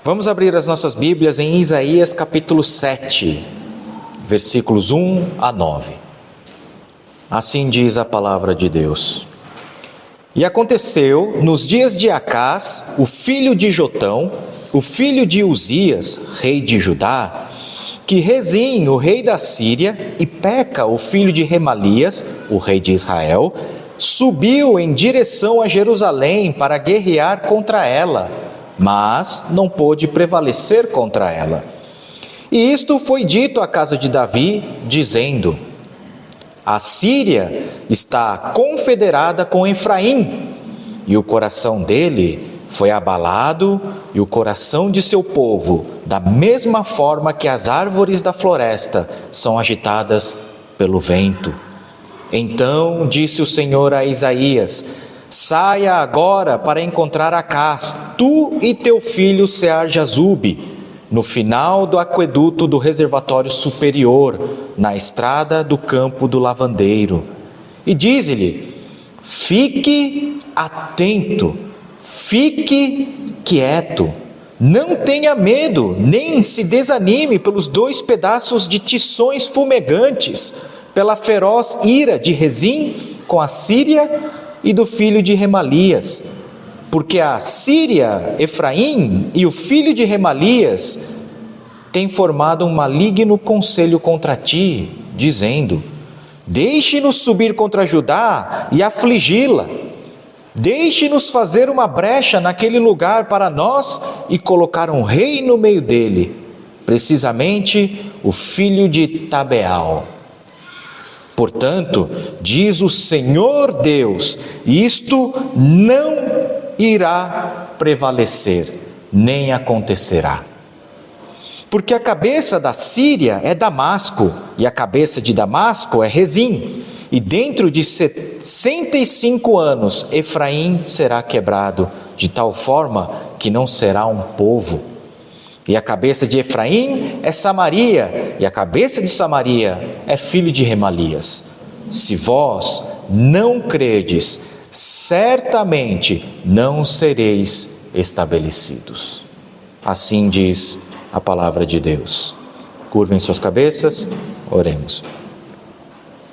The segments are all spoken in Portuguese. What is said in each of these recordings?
Vamos abrir as nossas Bíblias em Isaías capítulo 7, versículos 1 a 9. Assim diz a palavra de Deus. E aconteceu, nos dias de Acás, o filho de Jotão, o filho de Uzias, rei de Judá, que Rezim, o rei da Síria, e Peca, o filho de Remalias, o rei de Israel, subiu em direção a Jerusalém para guerrear contra ela, mas não pôde prevalecer contra ela. E isto foi dito à casa de Davi, dizendo: a Síria está confederada com Efraim, e o coração dele foi abalado, e o coração de seu povo, da mesma forma que as árvores da floresta são agitadas pelo vento. Então disse o Senhor a Isaías: saia agora para encontrar Acás, tu e teu filho Sear-Jazube, no final do aqueduto do reservatório superior, na estrada do campo do lavandeiro. E dize-lhe: fique atento, fique quieto, não tenha medo, nem se desanime pelos 2 pedaços de tições fumegantes, pela feroz ira de Rezim com a Síria e do filho de Remalias, porque a Síria, Efraim e o filho de Remalias têm formado um maligno conselho contra ti, dizendo: deixe-nos subir contra Judá e afligi-la, deixe-nos fazer uma brecha naquele lugar para nós e colocar um rei no meio dele, precisamente o filho de Tabeal. Portanto, diz o Senhor Deus, isto não irá prevalecer, nem acontecerá. Porque a cabeça da Síria é Damasco, e a cabeça de Damasco é Rezim, e dentro de 65 anos Efraim será quebrado, de tal forma que não será um povo. E a cabeça de Efraim é Samaria, e a cabeça de Samaria é filho de Remalias. Se vós não credes, certamente não sereis estabelecidos. Assim diz a palavra de Deus. Curvem suas cabeças, oremos.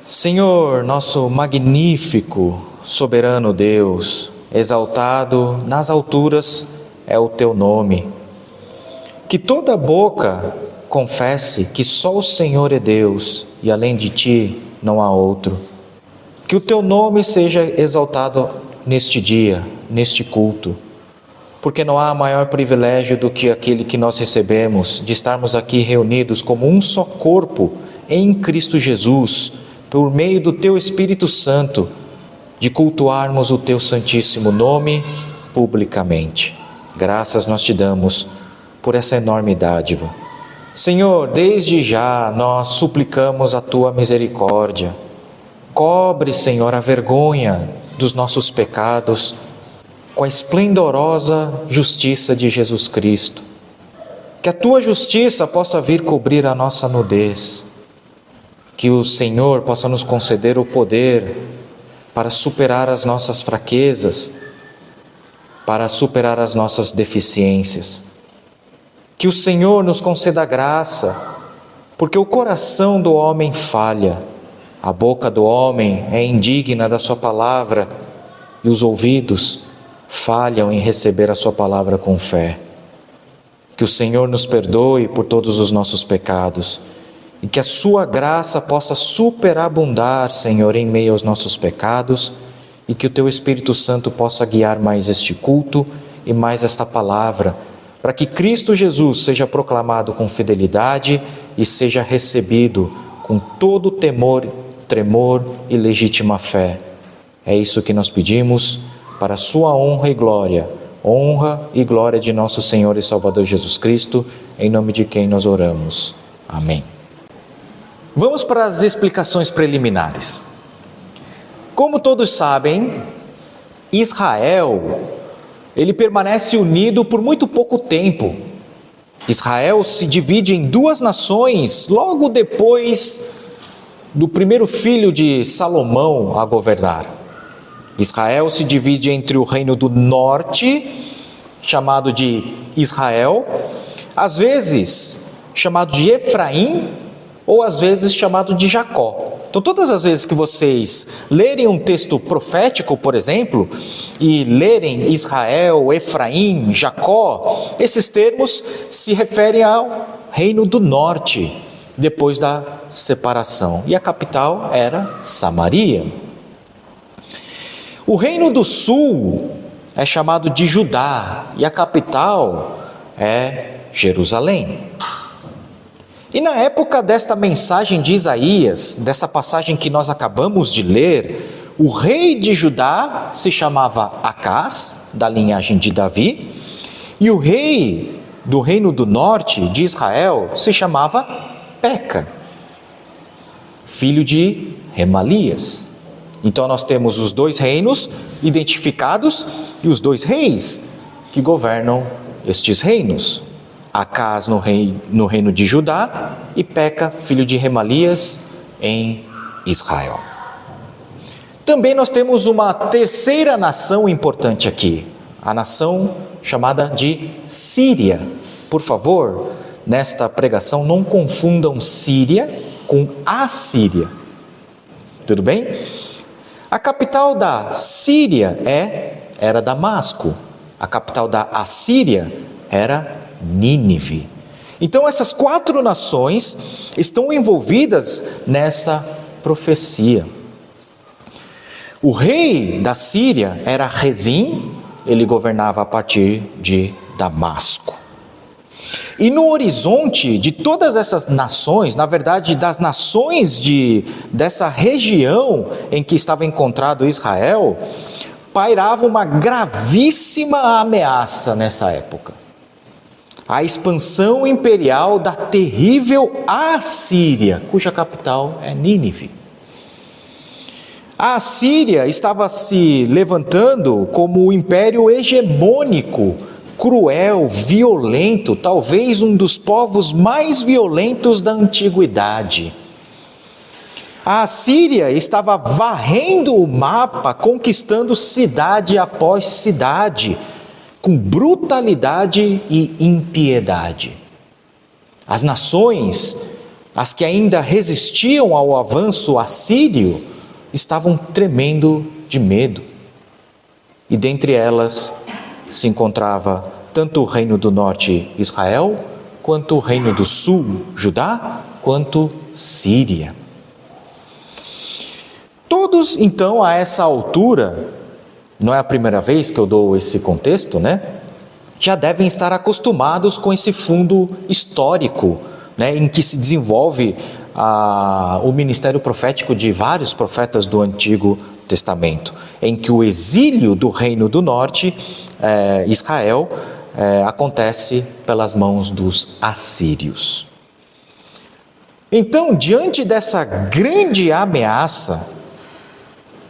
Senhor, nosso magnífico, soberano Deus, exaltado nas alturas é o teu nome. Que toda boca confesse que só o Senhor é Deus e além de ti não há outro. Que o teu nome seja exaltado neste dia, neste culto, porque não há maior privilégio do que aquele que nós recebemos de estarmos aqui reunidos como um só corpo em Cristo Jesus, por meio do teu Espírito Santo, de cultuarmos o teu santíssimo nome publicamente. Graças nós te damos por essa enorme dádiva. Senhor, desde já nós suplicamos a tua misericórdia. Cobre, Senhor, a vergonha dos nossos pecados com a esplendorosa justiça de Jesus Cristo. Que a tua justiça possa vir cobrir a nossa nudez. Que o Senhor possa nos conceder o poder para superar as nossas fraquezas, para superar as nossas deficiências. Que o Senhor nos conceda graça, porque o coração do homem falha, a boca do homem é indigna da sua palavra e os ouvidos falham em receber a sua palavra com fé. Que o Senhor nos perdoe por todos os nossos pecados e que a sua graça possa superabundar, Senhor, em meio aos nossos pecados e que o teu Espírito Santo possa guiar mais este culto e mais esta palavra, para que Cristo Jesus seja proclamado com fidelidade e seja recebido com todo temor, tremor e legítima fé. É isso que nós pedimos para a sua honra e glória de nosso Senhor e Salvador Jesus Cristo, em nome de quem nós oramos. Amém. Vamos para as explicações preliminares. Como todos sabem, Israel, ele permanece unido por muito pouco tempo. Israel se divide em 2 nações logo depois do primeiro filho de Salomão a governar. Israel se divide entre o reino do norte, chamado de Israel, às vezes chamado de Efraim, ou às vezes chamado de Jacó. Então, todas as vezes que vocês lerem um texto profético, por exemplo, e lerem Israel, Efraim, Jacó, esses termos se referem ao reino do norte, depois da separação. E a capital era Samaria. O reino do sul é chamado de Judá, e a capital é Jerusalém. E na época desta mensagem de Isaías, dessa passagem que nós acabamos de ler, o rei de Judá se chamava Acás, da linhagem de Davi, e o rei do reino do norte de Israel se chamava Peca, filho de Remalias. Então nós temos os dois reinos identificados e os dois reis que governam estes reinos. Acás no reino de Judá e Peca, filho de Remalias, em Israel. Também nós temos uma terceira nação importante aqui, a nação chamada de Síria. Por favor, nesta pregação não confundam Síria com Assíria. Tudo bem? A capital da Síria era Damasco. A capital da Assíria era Nínive. Então essas 4 nações estão envolvidas nessa profecia. O rei da Síria era Rezim, ele governava a partir de Damasco. E no horizonte de todas essas nações, na verdade das nações dessa região em que estava encontrado Israel, pairava uma gravíssima ameaça nessa época. A expansão imperial da terrível Assíria, cuja capital é Nínive. A Assíria estava se levantando como o império hegemônico, cruel, violento, talvez um dos povos mais violentos da antiguidade. A Assíria estava varrendo o mapa, conquistando cidade após cidade, com brutalidade e impiedade. As nações, as que ainda resistiam ao avanço assírio, estavam tremendo de medo. E dentre elas se encontrava tanto o reino do norte, Israel, quanto o reino do sul, Judá, quanto Síria. Todos, então, a essa altura, não é a primeira vez que eu dou esse contexto, né? Já devem estar acostumados com esse fundo histórico, né, em que se desenvolve o ministério profético de vários profetas do Antigo Testamento, em que o exílio do reino do norte, Israel, acontece pelas mãos dos assírios. Então, diante dessa grande ameaça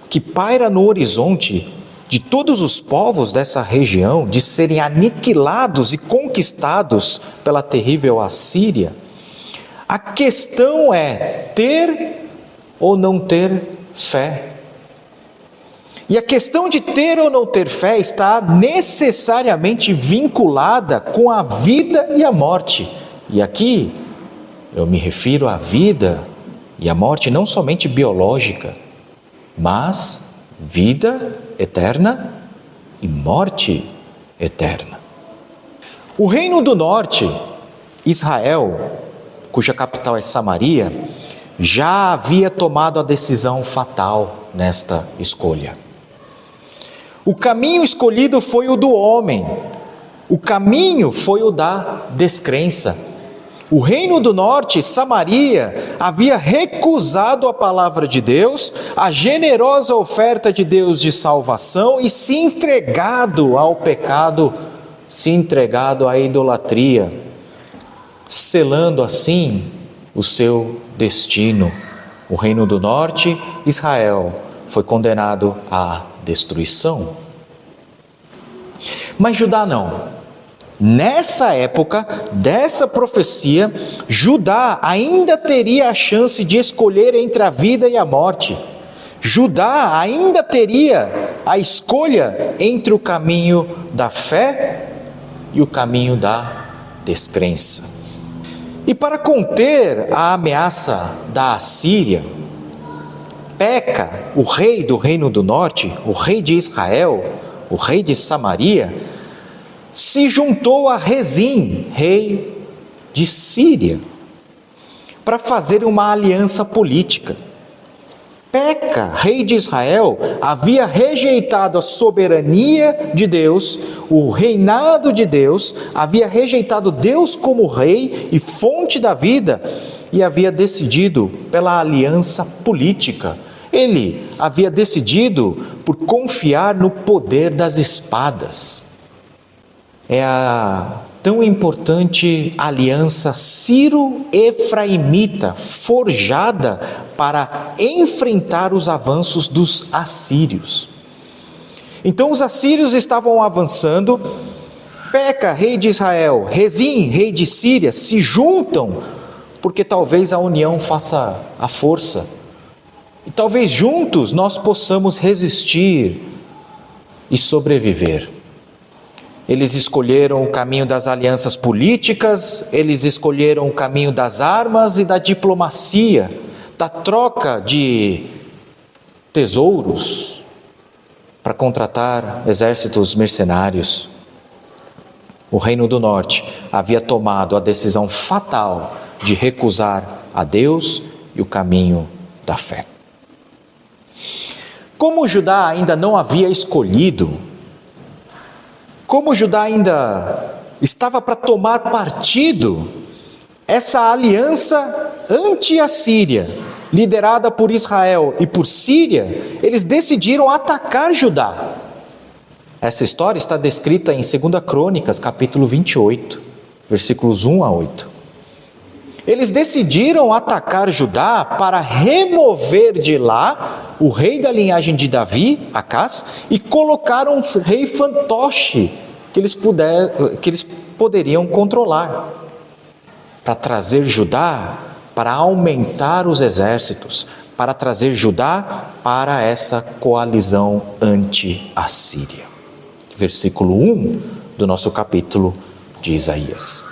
que paira no horizonte de todos os povos dessa região, de serem aniquilados e conquistados pela terrível Assíria, a questão é ter ou não ter fé. E a questão de ter ou não ter fé está necessariamente vinculada com a vida e a morte. E aqui eu me refiro à vida e à morte não somente biológica, mas vida eterna e morte eterna. O reino do norte, Israel, cuja capital é Samaria, já havia tomado a decisão fatal nesta escolha. O caminho escolhido foi o do homem, o caminho foi o da descrença. O reino do norte, Samaria, havia recusado a palavra de Deus, a generosa oferta de Deus de salvação e se entregado ao pecado, se entregado à idolatria, selando assim o seu destino. O reino do norte, Israel, foi condenado à destruição. Mas Judá não. Nessa época dessa profecia, Judá ainda teria a chance de escolher entre a vida e a morte. Judá ainda teria a escolha entre o caminho da fé e o caminho da descrença. E para conter a ameaça da Assíria, Peca, o rei do Reino do Norte, o rei de Israel, o rei de Samaria, se juntou a Rezim, rei de Síria, para fazer uma aliança política. Peca, rei de Israel, havia rejeitado a soberania de Deus, o reinado de Deus, havia rejeitado Deus como rei e fonte da vida e havia decidido pela aliança política. Ele havia decidido por confiar no poder das espadas. É a tão importante aliança sírio-efraimita, forjada para enfrentar os avanços dos assírios. Então os assírios estavam avançando, Peca, rei de Israel, Rezim, rei de Síria, se juntam, porque talvez a união faça a força. E talvez juntos nós possamos resistir e sobreviver. Eles escolheram o caminho das alianças políticas, eles escolheram o caminho das armas e da diplomacia, da troca de tesouros para contratar exércitos mercenários. O Reino do Norte havia tomado a decisão fatal de recusar a Deus e o caminho da fé. Como Judá ainda não havia escolhido, como Judá ainda estava para tomar partido, essa aliança anti-assíria, liderada por Israel e por Síria, eles decidiram atacar Judá. Essa história está descrita em 2 Crônicas, capítulo 28, versículos 1 a 8. Eles decidiram atacar Judá para remover de lá o rei da linhagem de Davi, Acás, e colocar um rei fantoche que eles poderiam controlar, para trazer Judá, para aumentar os exércitos, para trazer Judá para essa coalizão anti-assíria. Versículo 1 do nosso capítulo de Isaías.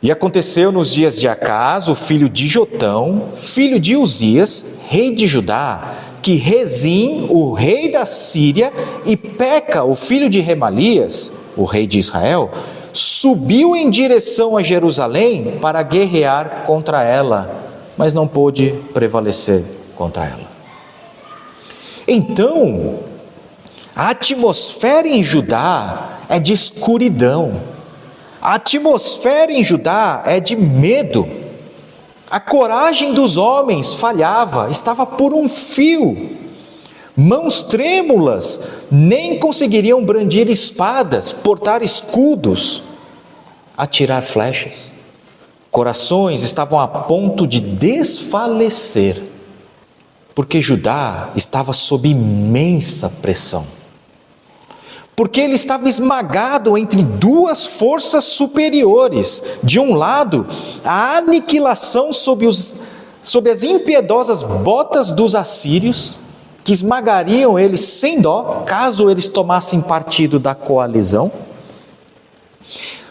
E aconteceu nos dias de Acás, o filho de Jotão, filho de Uzias, rei de Judá, que Rezim, o rei da Síria, e Peca, o filho de Remalias, o rei de Israel, subiu em direção a Jerusalém para guerrear contra ela, mas não pôde prevalecer contra ela. Então, a atmosfera em Judá é de escuridão. A atmosfera em Judá é de medo. A coragem dos homens falhava, estava por um fio. Mãos trêmulas nem conseguiriam brandir espadas, portar escudos, atirar flechas. Corações estavam a ponto de desfalecer, porque Judá estava sob imensa pressão. Porque ele estava esmagado entre duas forças superiores. De um lado, a aniquilação sob as impiedosas botas dos assírios, que esmagariam eles sem dó, caso eles tomassem partido da coalizão.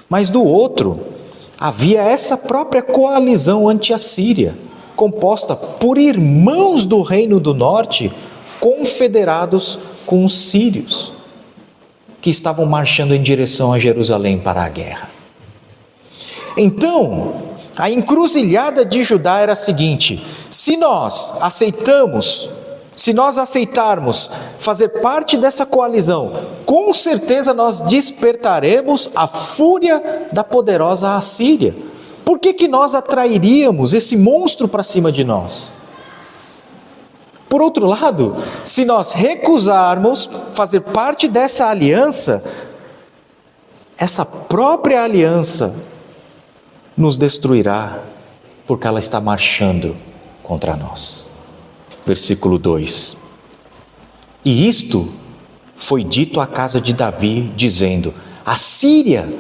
Mas do outro, havia essa própria coalizão anti-assíria, composta por irmãos do Reino do Norte, confederados com os sírios, que estavam marchando em direção a Jerusalém para a guerra. Então, a encruzilhada de Judá era a seguinte: se nós aceitarmos fazer parte dessa coalizão, com certeza nós despertaremos a fúria da poderosa Assíria. Por que nós atrairíamos esse monstro para cima de nós? Por outro lado, se nós recusarmos fazer parte dessa aliança, essa própria aliança nos destruirá, porque ela está marchando contra nós. Versículo 2. E isto foi dito à casa de Davi, dizendo: a Síria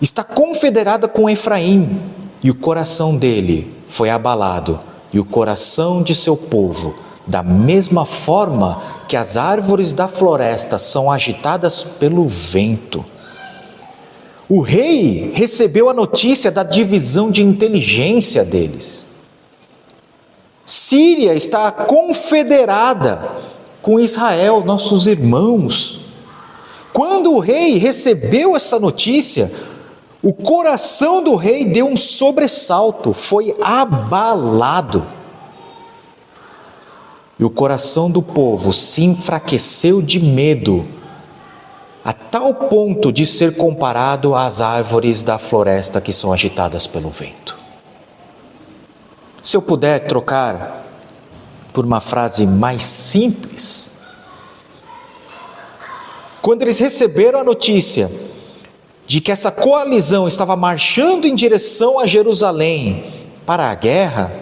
está confederada com Efraim, e o coração dele foi abalado, e o coração de seu povo, da mesma forma que as árvores da floresta são agitadas pelo vento. O rei recebeu a notícia da divisão de inteligência deles. Síria está confederada com Israel, nossos irmãos. Quando o rei recebeu essa notícia, o coração do rei deu um sobressalto, foi abalado. E o coração do povo se enfraqueceu de medo, a tal ponto de ser comparado às árvores da floresta que são agitadas pelo vento. Se eu puder trocar por uma frase mais simples, quando eles receberam a notícia de que essa coalizão estava marchando em direção a Jerusalém para a guerra,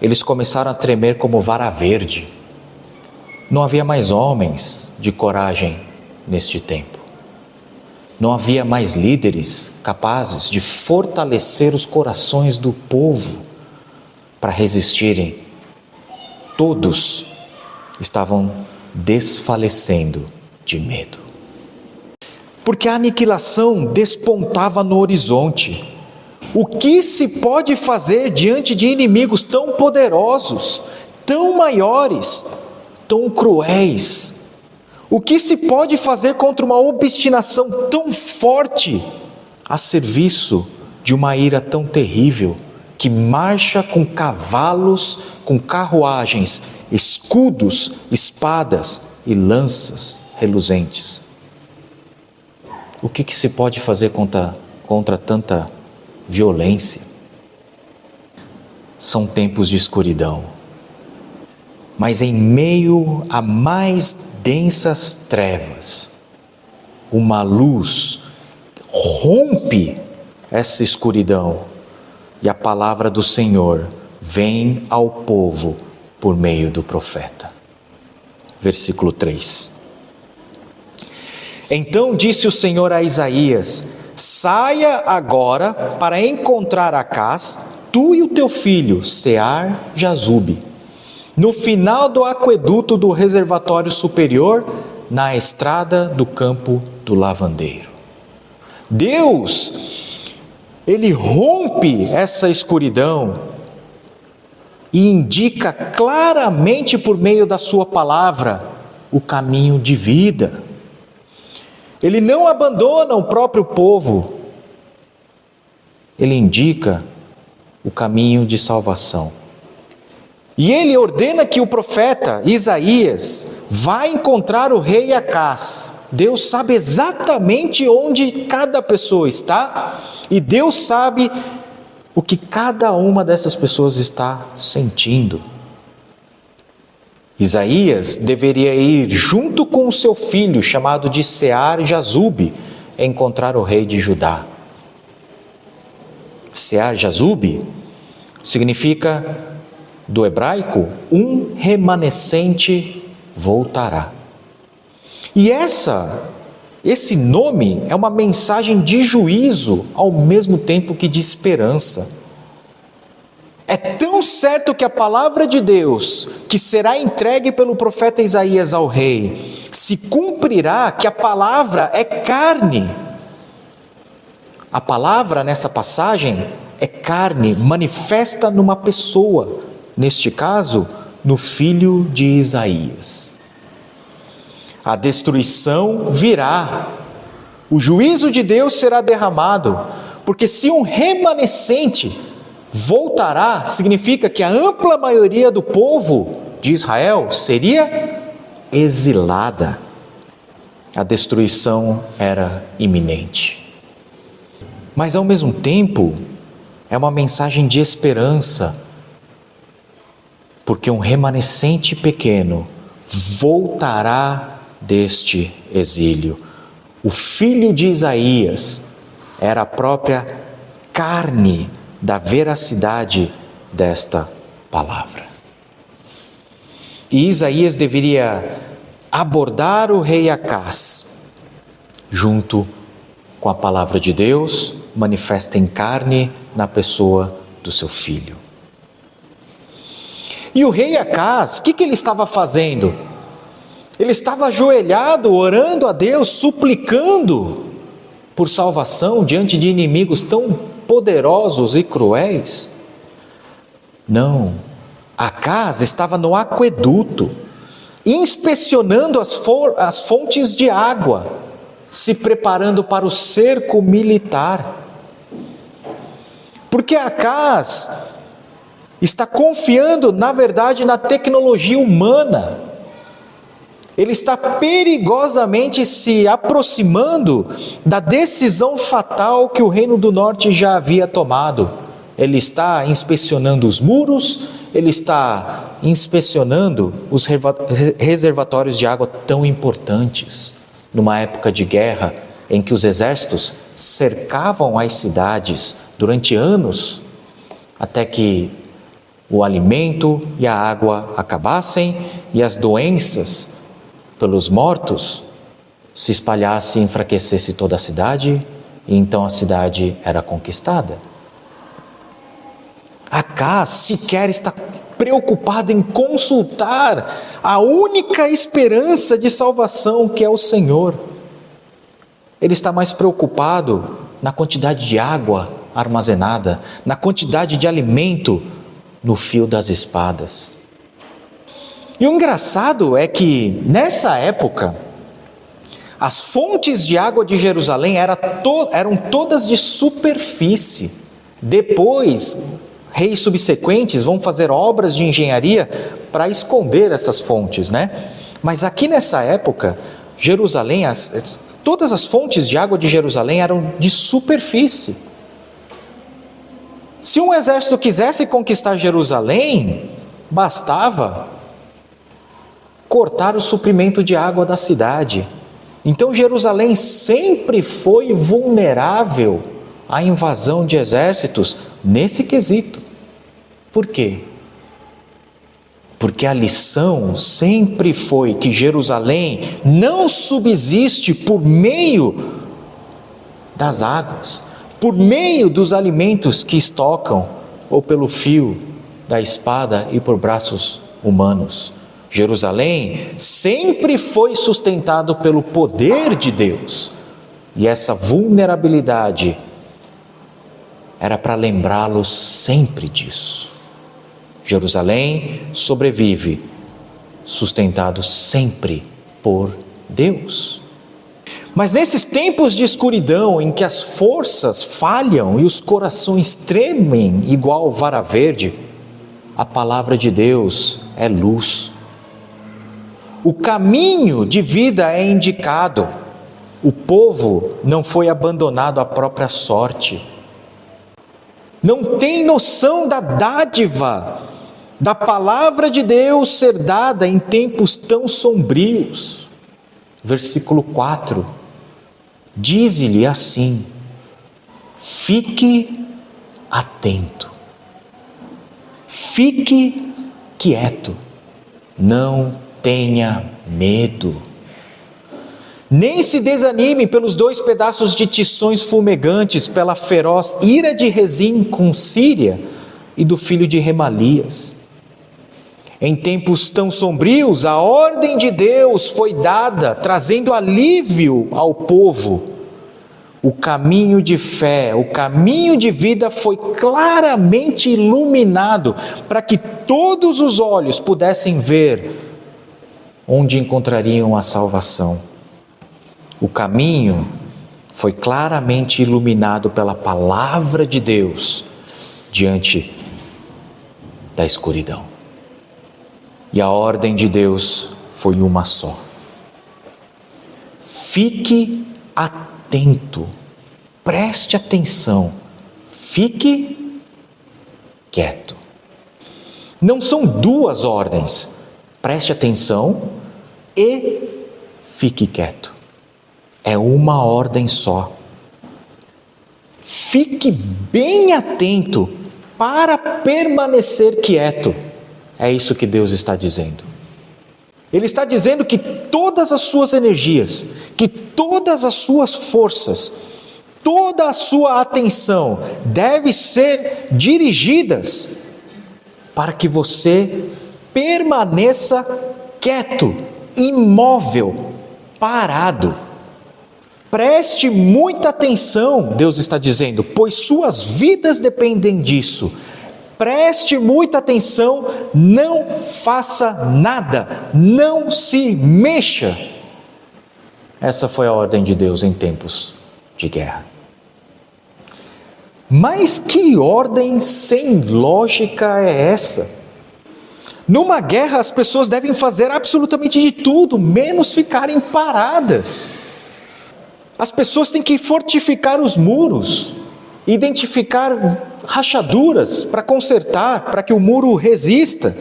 eles começaram a tremer como vara verde. Não havia mais homens de coragem neste tempo. Não havia mais líderes capazes de fortalecer os corações do povo para resistirem. Todos estavam desfalecendo de medo. Porque a aniquilação despontava no horizonte. O que se pode fazer diante de inimigos tão poderosos, tão maiores, tão cruéis? O que se pode fazer contra uma obstinação tão forte a serviço de uma ira tão terrível, que marcha com cavalos, com carruagens, escudos, espadas e lanças reluzentes? O que se pode fazer contra tanta violência? São tempos de escuridão, mas em meio a mais densas trevas, uma luz rompe essa escuridão e a palavra do Senhor vem ao povo por meio do profeta. Versículo 3. Então disse o Senhor a Isaías: saia agora para encontrar Acás, tu e o teu filho, Sear-Jazube, no final do aqueduto do reservatório superior, na estrada do campo do lavandeiro. Deus, Ele rompe essa escuridão e indica claramente por meio da sua palavra o caminho de vida. Ele não abandona o próprio povo, Ele indica o caminho de salvação. E Ele ordena que o profeta Isaías vá encontrar o rei Acás. Deus sabe exatamente onde cada pessoa está, e Deus sabe o que cada uma dessas pessoas está sentindo. Isaías deveria ir junto com o seu filho, chamado de Sear-Jazube, encontrar o rei de Judá. Sear-Jazube significa, do hebraico, um remanescente voltará. E esse nome é uma mensagem de juízo, ao mesmo tempo que de esperança. É tão certo que a palavra de Deus, que será entregue pelo profeta Isaías ao rei, se cumprirá, que a palavra é carne. A palavra nessa passagem é carne, manifesta numa pessoa, neste caso, no filho de Isaías. A destruição virá, o juízo de Deus será derramado, porque se um remanescente voltará, significa que a ampla maioria do povo de Israel seria exilada. A destruição era iminente. Mas ao mesmo tempo, é uma mensagem de esperança, porque um remanescente pequeno voltará deste exílio. O filho de Isaías era a própria carne da veracidade desta palavra. E Isaías deveria abordar o rei Acás, junto com a palavra de Deus, manifesta em carne na pessoa do seu filho. E o rei Acás, o que ele estava fazendo? Ele estava ajoelhado, orando a Deus, suplicando por salvação diante de inimigos tão poderosos e cruéis? Não. Acás estava no aqueduto, inspecionando as fontes de água, se preparando para o cerco militar. Porque Acás está confiando, na verdade, na tecnologia humana. Ele está perigosamente se aproximando da decisão fatal que o Reino do Norte já havia tomado. Ele está inspecionando os muros, ele está inspecionando os reservatórios de água tão importantes, numa época de guerra em que os exércitos cercavam as cidades durante anos, até que o alimento e a água acabassem e as doenças pelos mortos se espalhassem e enfraquecesse toda a cidade, e então a cidade era conquistada. Acás sequer está preocupado em consultar a única esperança de salvação, que é o Senhor. Ele está mais preocupado na quantidade de água armazenada, na quantidade de alimento no fio das espadas. E o engraçado é que, nessa época, as fontes de água de Jerusalém eram todas de superfície. Depois, reis subsequentes vão fazer obras de engenharia para esconder essas fontes, né? Mas aqui nessa época, Jerusalém, todas as fontes de água de Jerusalém eram de superfície. Se um exército quisesse conquistar Jerusalém, bastava cortar o suprimento de água da cidade. Então Jerusalém sempre foi vulnerável à invasão de exércitos nesse quesito. Por quê? Porque a lição sempre foi que Jerusalém não subsiste por meio das águas, por meio dos alimentos que estocam, ou pelo fio da espada e por braços humanos. Jerusalém sempre foi sustentado pelo poder de Deus, e essa vulnerabilidade era para lembrá-los sempre disso. Jerusalém sobrevive, sustentado sempre por Deus. Mas nesses tempos de escuridão, em que as forças falham e os corações tremem igual vara verde, a palavra de Deus é luz. O caminho de vida é indicado. O povo não foi abandonado à própria sorte. Não tem noção da dádiva da palavra de Deus ser dada em tempos tão sombrios. Versículo 4, diz-lhe assim: fique atento, fique quieto, não tenha medo, nem se desanime pelos 2 pedaços de tições fumegantes, pela feroz ira de Rezim com Síria e do filho de Remalias. Em tempos tão sombrios, a ordem de Deus foi dada, trazendo alívio ao povo. O caminho de fé, o caminho de vida foi claramente iluminado, para que todos os olhos pudessem ver onde encontrariam a salvação. O caminho foi claramente iluminado pela palavra de Deus diante da escuridão. E a ordem de Deus foi uma só: fique atento, preste atenção, fique quieto. Não são 2 ordens: preste atenção e fique quieto. É uma ordem só. Fique bem atento para permanecer quieto. É isso que Deus está dizendo. Ele está dizendo que todas as suas energias, que todas as suas forças, toda a sua atenção deve ser dirigidas para que você permaneça quieto, imóvel, parado. Preste muita atenção, Deus está dizendo, pois suas vidas dependem disso. Preste muita atenção, não faça nada, não se mexa. Essa foi a ordem de Deus em tempos de guerra. Mas que ordem sem lógica é essa? Numa guerra as pessoas devem fazer absolutamente de tudo, menos ficarem paradas. As pessoas têm que fortificar os muros, identificar rachaduras para consertar, para que o muro resista.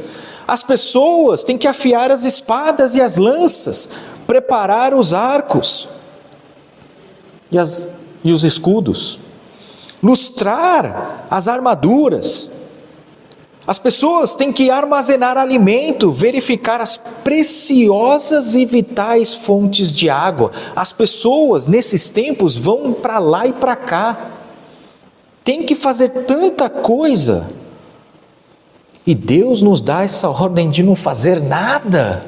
As pessoas têm que afiar as espadas e as lanças, preparar os arcos e os escudos, lustrar as armaduras. As pessoas têm que armazenar alimento, verificar as preciosas e vitais fontes de água. As pessoas nesses tempos vão para lá e para cá. Tem que fazer tanta coisa. E Deus nos dá essa ordem de não fazer nada.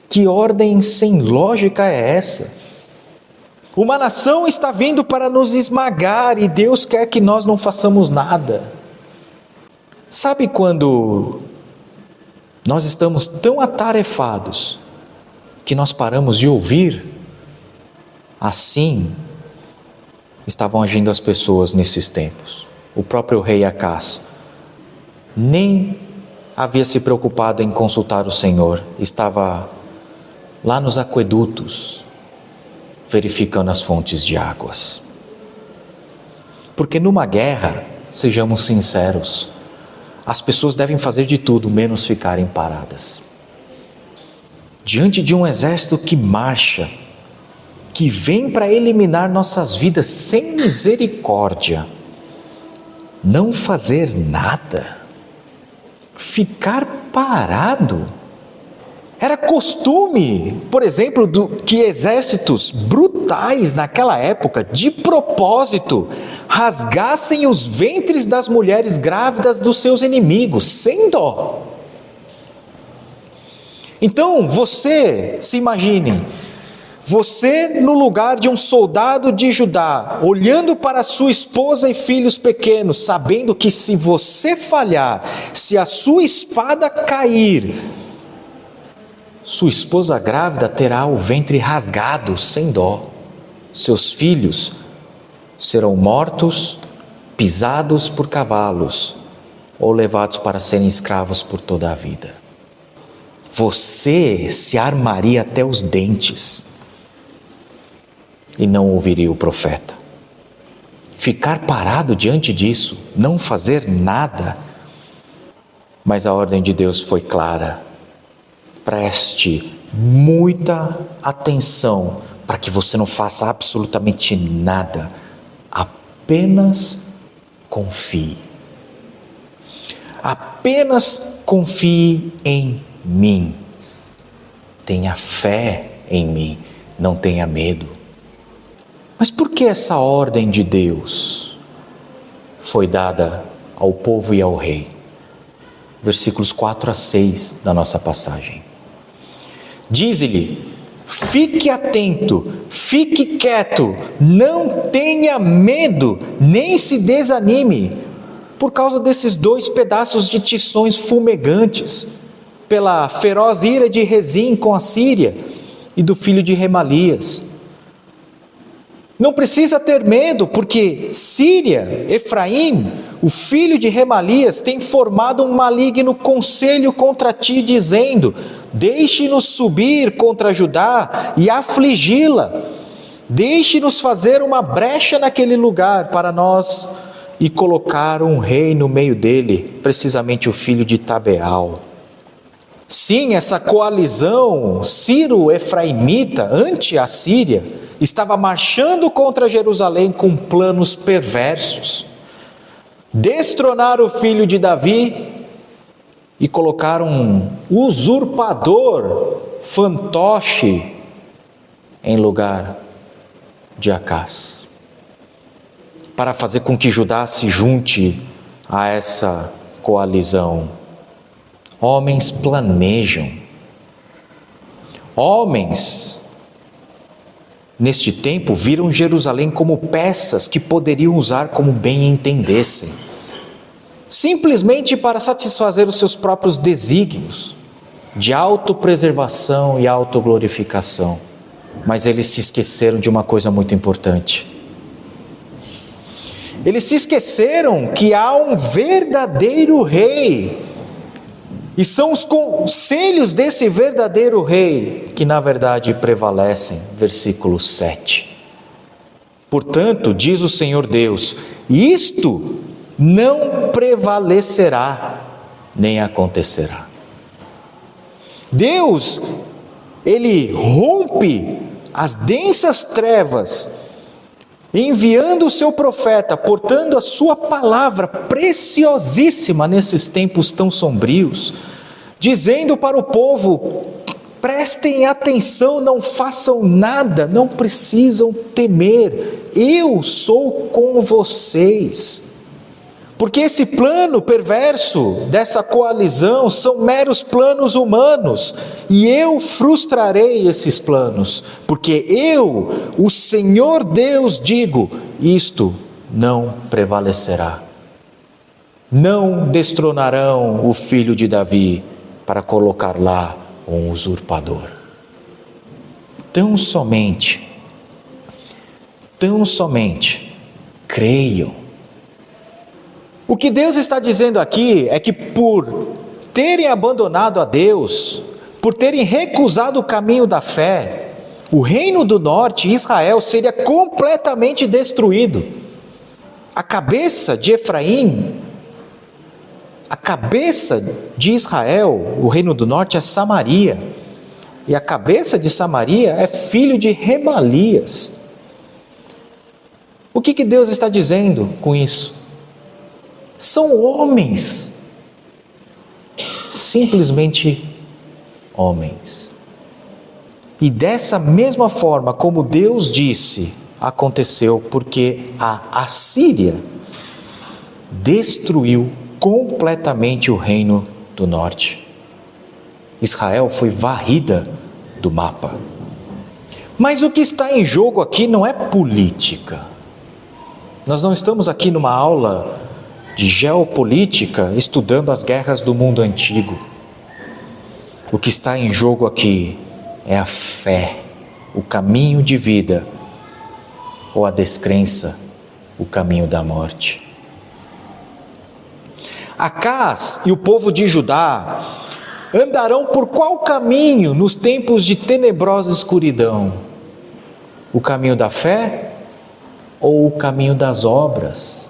Que ordem sem lógica é essa? Uma nação está vindo para nos esmagar e Deus quer que nós não façamos nada. Sabe quando nós estamos tão atarefados que nós paramos de ouvir? Assim estavam agindo as pessoas nesses tempos. O próprio rei Acás nem havia se preocupado em consultar o Senhor, estava lá nos aquedutos, verificando as fontes de águas. Porque numa guerra, sejamos sinceros, as pessoas devem fazer de tudo, menos ficarem paradas. Diante de um exército que marcha, que vem para eliminar nossas vidas sem misericórdia, não fazer nada, ficar parado. Era costume, por exemplo, que exércitos brutais naquela época, de propósito, rasgassem os ventres das mulheres grávidas dos seus inimigos, sem dó. Então, você, se imagine, você no lugar de um soldado de Judá, olhando para sua esposa e filhos pequenos, sabendo que se você falhar, se a sua espada cair, sua esposa grávida terá o ventre rasgado, sem dó. Seus filhos serão mortos, pisados por cavalos, ou levados para serem escravos por toda a vida. Você se armaria até os dentes e não ouviria o profeta. Ficar parado diante disso, não fazer nada. Mas a ordem de Deus foi clara. Preste muita atenção para que você não faça absolutamente nada. Apenas confie. Apenas confie em mim. Tenha fé em mim. Não tenha medo. Mas por que essa ordem de Deus foi dada ao povo e ao rei? Versículos 4 a 6 da nossa passagem. Diz-lhe: fique atento, fique quieto, não tenha medo, nem se desanime, por causa desses 2 pedaços de tições fumegantes, pela feroz ira de Rezim com a Síria e do filho de Remalias. Não precisa ter medo, porque Síria, Efraim, o filho de Remalias, tem formado um maligno conselho contra ti, dizendo: deixe-nos subir contra Judá e afligi-la. Deixe-nos fazer uma brecha naquele lugar para nós e colocar um rei no meio dele, precisamente o filho de Tabeal. Sim, essa coalizão sírio-efraimita ante a Síria estava marchando contra Jerusalém com planos perversos. Destronar o filho de Davi e colocar um usurpador, fantoche, em lugar de Acás, para fazer com que Judá se junte a essa coalizão. Homens planejam, homens neste tempo, viram Jerusalém como peças que poderiam usar como bem entendessem, simplesmente para satisfazer os seus próprios desígnios de autopreservação e autoglorificação. Mas eles se esqueceram de uma coisa muito importante. Eles se esqueceram que há um verdadeiro rei, e são os conselhos desse verdadeiro rei que na verdade prevalecem. Versículo 7. Portanto, diz o Senhor Deus, isto não prevalecerá, nem acontecerá. Deus, Ele rompe as densas trevas, enviando o seu profeta, portando a sua palavra preciosíssima nesses tempos tão sombrios, dizendo para o povo: prestem atenção, não façam nada, não precisam temer, eu sou com vocês. Porque esse plano perverso dessa coalizão são meros planos humanos, e eu frustrarei esses planos, porque eu, o Senhor Deus, digo, isto não prevalecerá. Não destronarão o filho de Davi para colocar lá um usurpador. Tão somente creiam. O que Deus está dizendo aqui é que por terem abandonado a Deus, por terem recusado o caminho da fé, o reino do norte, Israel, seria completamente destruído. A cabeça de Efraim, a cabeça de Israel, o reino do norte, é Samaria. E a cabeça de Samaria é filho de Remalias. O que Deus está dizendo com isso? São homens, simplesmente homens. E dessa mesma forma como Deus disse, aconteceu, porque a Assíria destruiu completamente o reino do norte. Israel foi varrida do mapa. Mas o que está em jogo aqui não é política. Nós não estamos aqui numa aula de geopolítica, estudando as guerras do mundo antigo. O que está em jogo aqui é a fé, o caminho de vida, ou a descrença, o caminho da morte. Acás e o povo de Judá andarão por qual caminho nos tempos de tenebrosa escuridão? O caminho da fé ou o caminho das obras?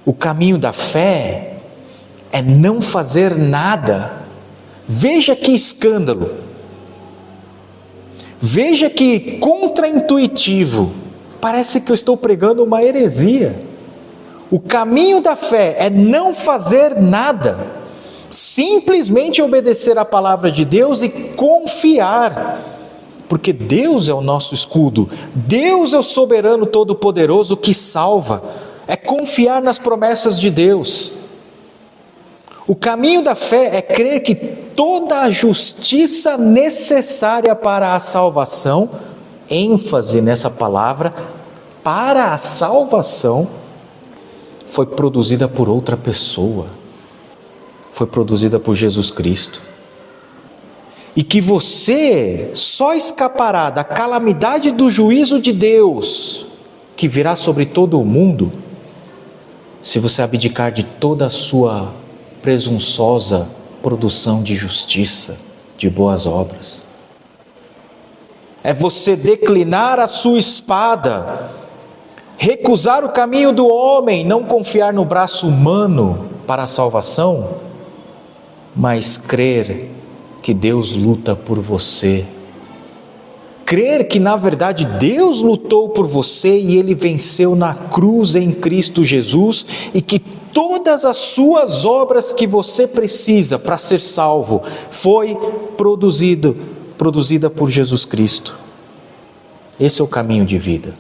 O caminho da fé é não fazer nada. Veja que escândalo. Veja que contraintuitivo. Parece que eu estou pregando uma heresia. O caminho da fé é não fazer nada. Simplesmente obedecer a palavra de Deus e confiar. Porque Deus é o nosso escudo. Deus é o soberano todo-poderoso que salva. É confiar nas promessas de Deus. O caminho da fé é crer que toda a justiça necessária para a salvação, ênfase nessa palavra, para a salvação, foi produzida por outra pessoa, foi produzida por Jesus Cristo. E que você só escapará da calamidade do juízo de Deus, que virá sobre todo o mundo, se você abdicar de toda a sua presunçosa produção de justiça, de boas obras. É você declinar a sua espada, recusar o caminho do homem, não confiar no braço humano para a salvação, mas crer que Deus luta por você. Crer que na verdade Deus lutou por você e Ele venceu na cruz em Cristo Jesus, e que todas as suas obras que você precisa para ser salvo foi produzida por Jesus Cristo. Esse é o caminho de vida.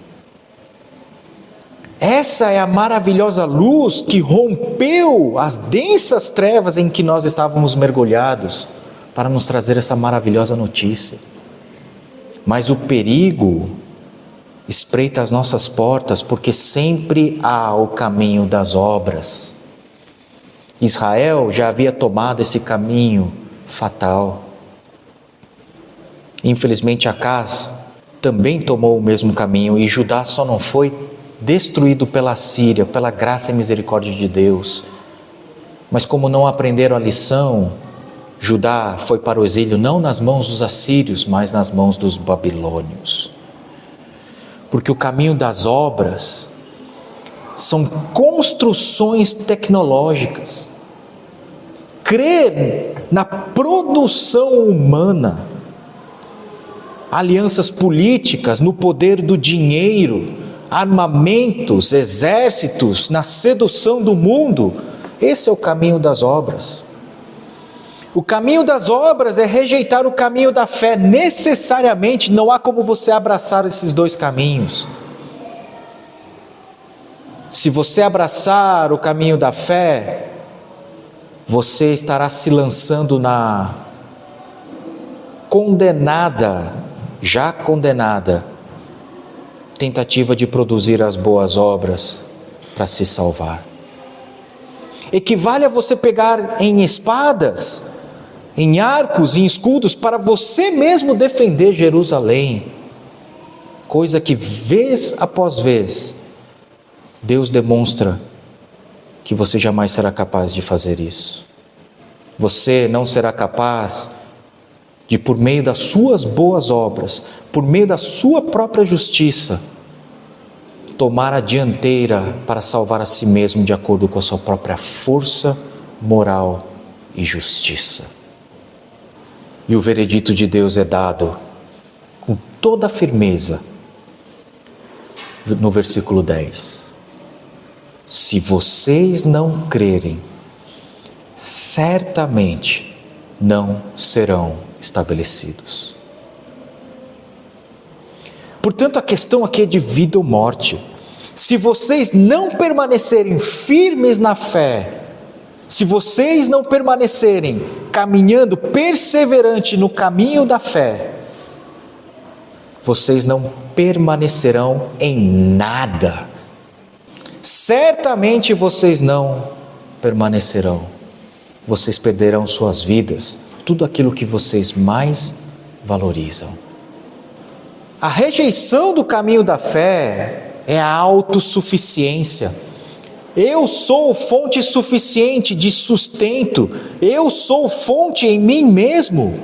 Essa é a maravilhosa luz que rompeu as densas trevas em que nós estávamos mergulhados, para nos trazer essa maravilhosa notícia. Mas o perigo espreita as nossas portas, porque sempre há o caminho das obras. Israel já havia tomado esse caminho fatal. Infelizmente, Acaz também tomou o mesmo caminho, e Judá só não foi destruído pela Síria, pela graça e misericórdia de Deus. Mas como não aprenderam a lição, Judá foi para o exílio não nas mãos dos assírios, mas nas mãos dos babilônios. Porque o caminho das obras são construções tecnológicas. Crer na produção humana, alianças políticas, no poder do dinheiro, armamentos, exércitos, na sedução do mundo, esse é o caminho das obras. O caminho das obras é rejeitar o caminho da fé. Necessariamente não há como você abraçar esses dois caminhos. Se você abraçar o caminho da fé, você estará se lançando na já condenada, tentativa de produzir as boas obras para se salvar. Equivale a você pegar em espadas, em arcos, em escudos, para você mesmo defender Jerusalém, coisa que vez após vez Deus demonstra que você jamais será capaz de fazer isso. Você não será capaz de, por meio das suas boas obras, por meio da sua própria justiça, tomar a dianteira para salvar a si mesmo de acordo com a sua própria força, moral e justiça. E o veredito de Deus é dado com toda a firmeza no versículo 10. Se vocês não crerem, certamente não serão estabelecidos. Portanto, a questão aqui é de vida ou morte. Se vocês não permanecerem firmes na fé, se vocês não permanecerem caminhando perseverante no caminho da fé, vocês não permanecerão em nada. Certamente vocês não permanecerão. Vocês perderão suas vidas, tudo aquilo que vocês mais valorizam. A rejeição do caminho da fé é a autossuficiência. Eu sou fonte suficiente de sustento, eu sou fonte em mim mesmo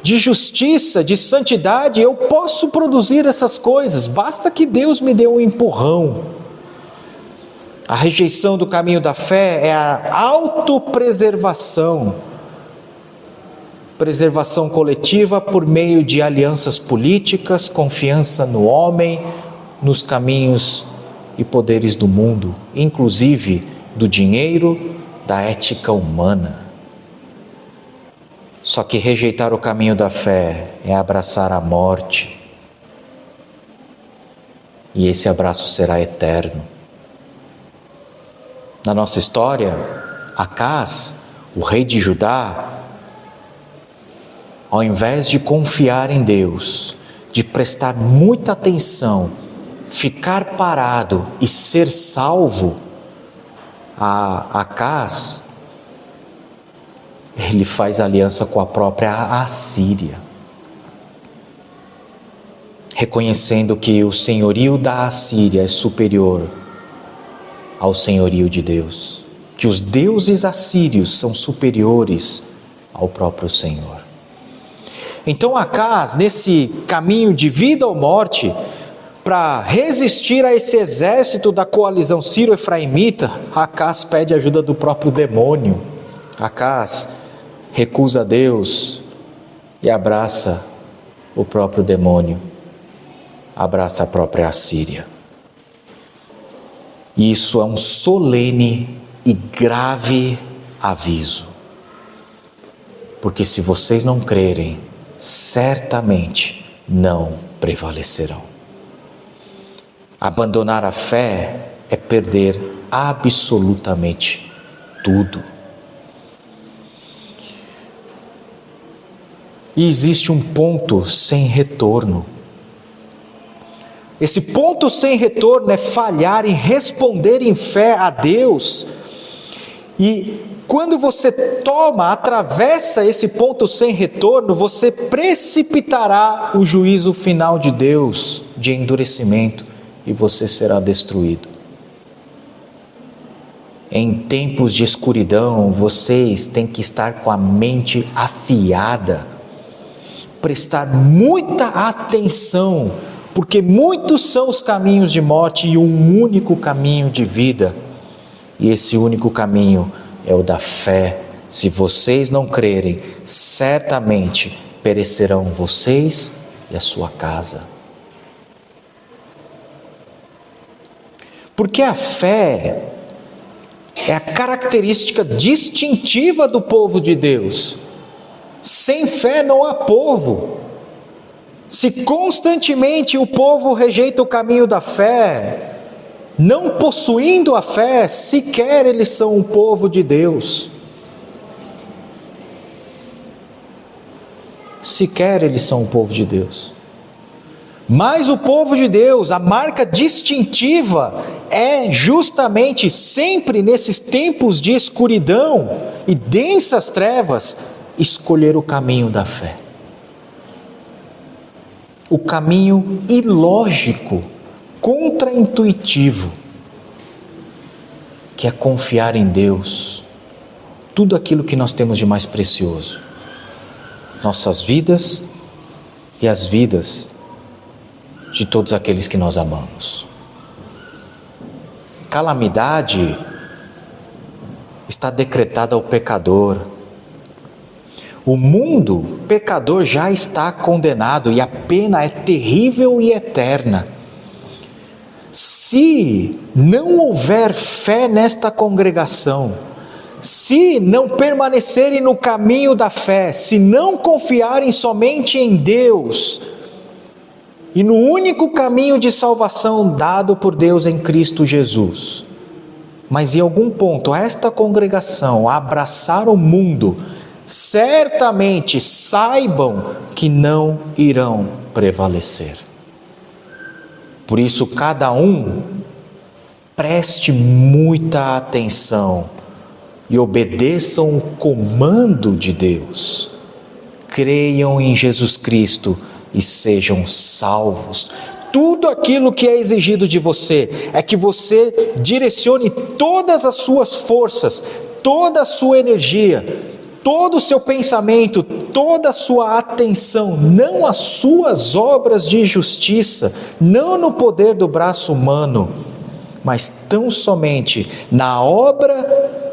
de justiça, de santidade, eu posso produzir essas coisas, basta que Deus me dê um empurrão. A rejeição do caminho da fé é a autopreservação, preservação coletiva por meio de alianças políticas, confiança no homem, nos caminhos e poderes do mundo, inclusive do dinheiro, da ética humana. Só que rejeitar o caminho da fé é abraçar a morte, e esse abraço será eterno. Na nossa história, Acaz, o rei de Judá, ao invés de confiar em Deus, de prestar muita atenção, ficar parado e ser salvo, a Acaz, ele faz aliança com a própria Assíria, reconhecendo que o senhorio da Assíria é superior ao senhorio de Deus, que os deuses assírios são superiores ao próprio Senhor. Então Acaz, nesse caminho de vida ou morte, para resistir a esse exército da coalizão sírio-efraimita, Acaz pede ajuda do próprio demônio. Acaz recusa a Deus e abraça o próprio demônio, abraça a própria Assíria. Isso é um solene e grave aviso, porque se vocês não crerem, certamente não prevalecerão. Abandonar a fé é perder absolutamente tudo. E existe um ponto sem retorno. Esse ponto sem retorno é falhar em responder em fé a Deus. E quando você atravessa esse ponto sem retorno, você precipitará o juízo final de Deus, de endurecimento, e você será destruído. Em tempos de escuridão, vocês têm que estar com a mente afiada, prestar muita atenção, porque muitos são os caminhos de morte e um único caminho de vida. E esse único caminho é o da fé. Se vocês não crerem, certamente perecerão vocês e a sua casa. Porque a fé é a característica distintiva do povo de Deus. Sem fé não há povo. Se constantemente o povo rejeita o caminho da fé, não possuindo a fé, sequer eles são um povo de Deus. Sequer eles são um povo de Deus. Mas o povo de Deus, a marca distintiva é justamente sempre nesses tempos de escuridão e densas trevas, escolher o caminho da fé. O caminho ilógico, contraintuitivo, que é confiar em Deus, tudo aquilo que nós temos de mais precioso, nossas vidas e as vidas de todos aqueles que nós amamos. Calamidade está decretada ao pecador. O mundo pecador já está condenado e a pena é terrível e eterna. Se não houver fé nesta congregação, se não permanecerem no caminho da fé, se não confiarem somente em Deus e no único caminho de salvação dado por Deus em Cristo Jesus, mas em algum ponto esta congregação abraçar o mundo, certamente saibam que não irão prevalecer. Por isso, cada um preste muita atenção e obedeçam o comando de Deus. Creiam em Jesus Cristo e sejam salvos. Tudo aquilo que é exigido de você é que você direcione todas as suas forças, toda a sua energia, todo o seu pensamento, toda a sua atenção, não às suas obras de justiça, não no poder do braço humano, mas tão somente na obra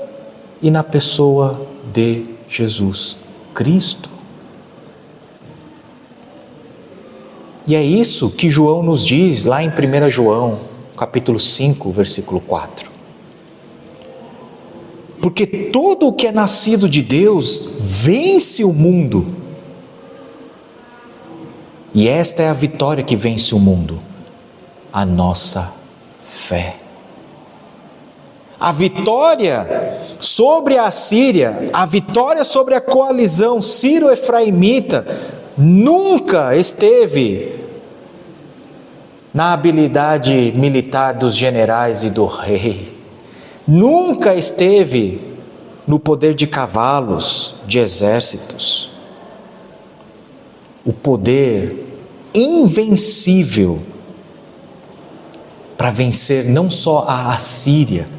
e na pessoa de Jesus Cristo. E é isso que João nos diz lá em 1 João, capítulo 5, versículo 4. Porque todo o que é nascido de Deus vence o mundo. E esta é a vitória que vence o mundo: a nossa fé. A vitória sobre a Assíria, a vitória sobre a coalizão sírio-efraimita, nunca esteve na habilidade militar dos generais e do rei. Nunca esteve no poder de cavalos, de exércitos. O poder invencível para vencer não só a Assíria,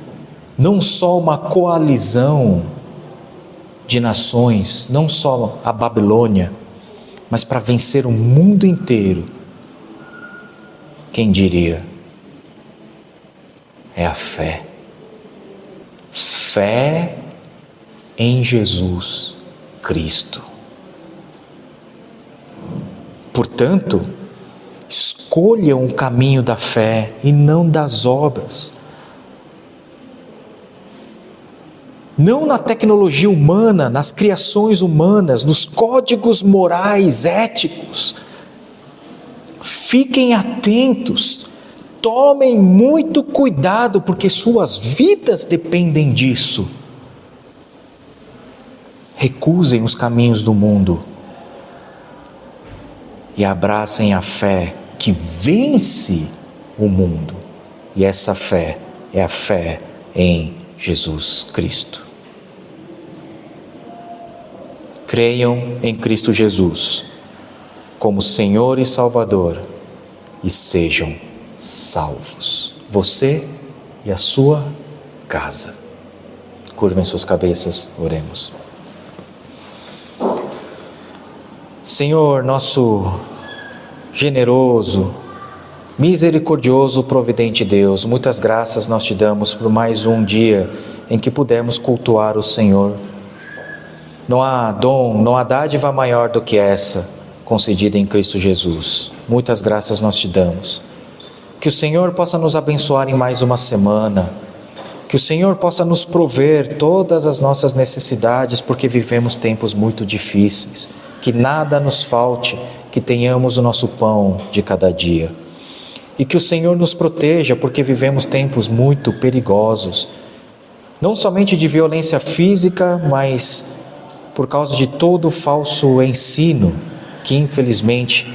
não só uma coalizão de nações, não só a Babilônia, mas para vencer o mundo inteiro. Quem diria? É a fé. Fé em Jesus Cristo. Portanto, escolham o caminho da fé e não das obras. Não na tecnologia humana, nas criações humanas, nos códigos morais, éticos. Fiquem atentos, tomem muito cuidado, porque suas vidas dependem disso. Recusem os caminhos do mundo e abracem a fé que vence o mundo. E essa fé é a fé em Jesus Cristo. Creiam em Cristo Jesus como Senhor e Salvador e sejam salvos. Você e a sua casa. Curvem suas cabeças, oremos. Senhor, nosso generoso, misericordioso, providente Deus, muitas graças nós te damos por mais um dia em que pudemos cultuar o Senhor. Não há dom, não há dádiva maior do que essa, concedida em Cristo Jesus. Muitas graças nós te damos. Que o Senhor possa nos abençoar em mais uma semana. Que o Senhor possa nos prover todas as nossas necessidades, porque vivemos tempos muito difíceis. Que nada nos falte, que tenhamos o nosso pão de cada dia. E que o Senhor nos proteja, porque vivemos tempos muito perigosos. Não somente de violência física, mas por causa de todo o falso ensino que infelizmente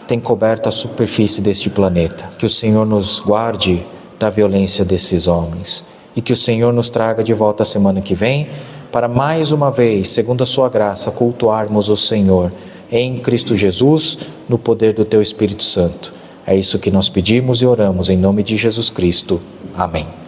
tem coberto a superfície deste planeta. Que o Senhor nos guarde da violência desses homens e que o Senhor nos traga de volta a semana que vem para mais uma vez, segundo a sua graça, cultuarmos o Senhor em Cristo Jesus, no poder do teu Espírito Santo. É isso que nós pedimos e oramos em nome de Jesus Cristo. Amém.